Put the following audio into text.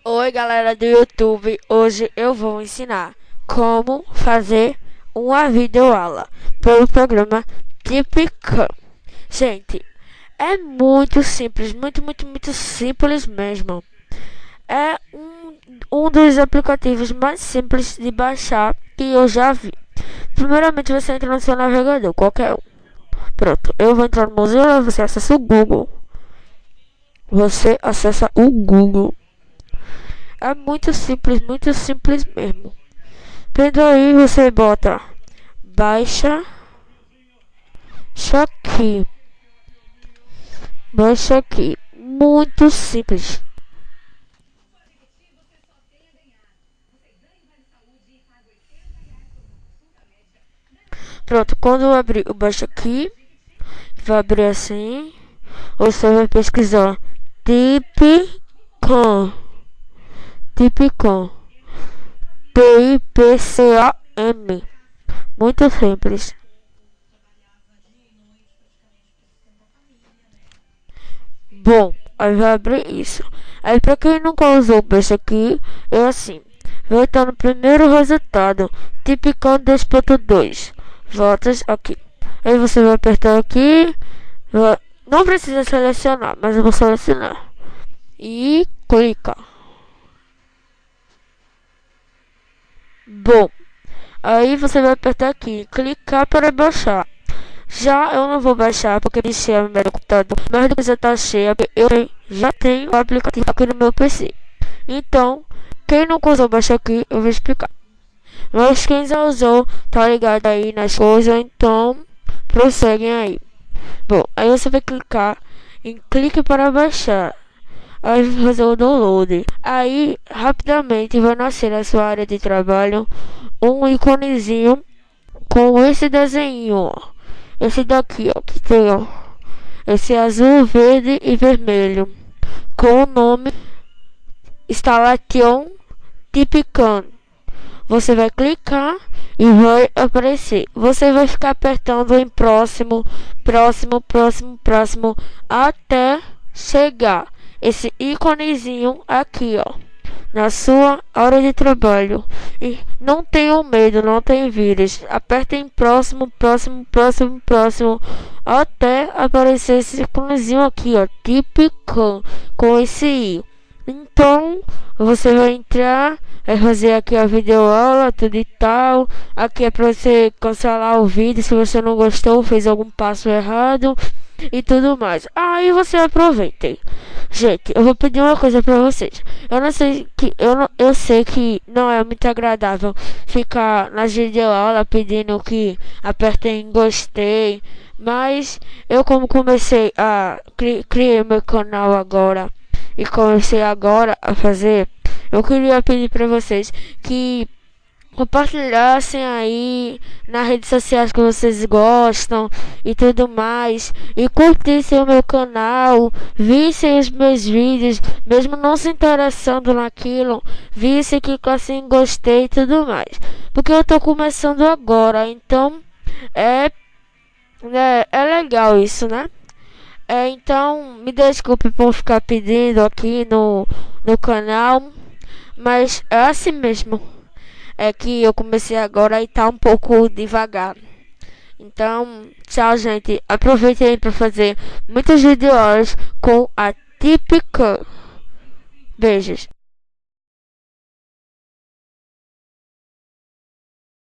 Oi, galera do YouTube. Hoje eu vou ensinar como fazer uma videoaula pelo programa Typican. Gente, é muito simples, muito simples mesmo. É um dos aplicativos mais simples de baixar que eu já vi. Primeiramente, você entra no seu navegador, qualquer um. Pronto, eu vou entrar no Mozilla, você acessa o Google. É muito simples mesmo. Vendo aí, você bota baixa aqui, baixa aqui. Muito simples. Pronto, quando eu abrir o baixa aqui, vai abrir assim. Você vai pesquisar Typican, Typican, Typicam. Muito simples. Bom, aí vai abrir isso. Aí pra quem nunca usou o peixe aqui, é assim. Vai estar no primeiro resultado. Typican 2.2. Voltas aqui. Aí você vai apertar aqui. Não precisa selecionar, mas eu vou selecionar. E clica. Bom, aí você vai apertar aqui. Clicar para baixar. Já eu não vou baixar porque deixei o meu computador, mas do que já tá cheia, eu já tenho o aplicativo aqui no meu PC. Então, quem não usou baixar aqui, eu vou explicar. Mas quem já usou, tá ligado aí nas coisas, então prosseguem aí. Bom, aí você vai clicar em clique para baixar. Aí vai fazer o download. Aí rapidamente vai nascer na sua área de trabalho um íconezinho com esse desenho, ó. Esse daqui, ó, que tem, ó. Esse azul, verde e vermelho. Com o nome Installation Typican. Você vai clicar e vai aparecer. Você vai ficar apertando em próximo até chegar esse íconezinho aqui, ó, na sua hora de trabalho. E não tenham medo, não tem vírus. Apertem em próximo até aparecer esse íconezinho aqui, ó, Typican, com esse i. Então, você vai entrar, vai fazer aqui a videoaula, tudo e tal. Aqui é para você cancelar o vídeo se você não gostou, fez algum passo errado e tudo mais. Aí você aproveitem. Gente, eu vou pedir uma coisa pra vocês. Eu não sei que eu sei que não é muito agradável ficar na videoaula pedindo que apertem em gostei, mas eu como comecei a criei meu canal agora e comecei agora a fazer, eu queria pedir pra vocês que compartilhassem aí nas redes sociais que vocês gostam e tudo mais, e curtissem o meu canal, vissem os meus vídeos, mesmo não se interessando naquilo, vissem, clicassem em gostei e tudo mais, porque eu tô começando agora, então é, é legal isso, né? Então me desculpe por ficar pedindo aqui no canal, mas é assim mesmo. É que eu comecei agora e tá um pouco devagar. Então, tchau, gente. Aproveitem para fazer muitas videoaulas com a Typican. Beijos.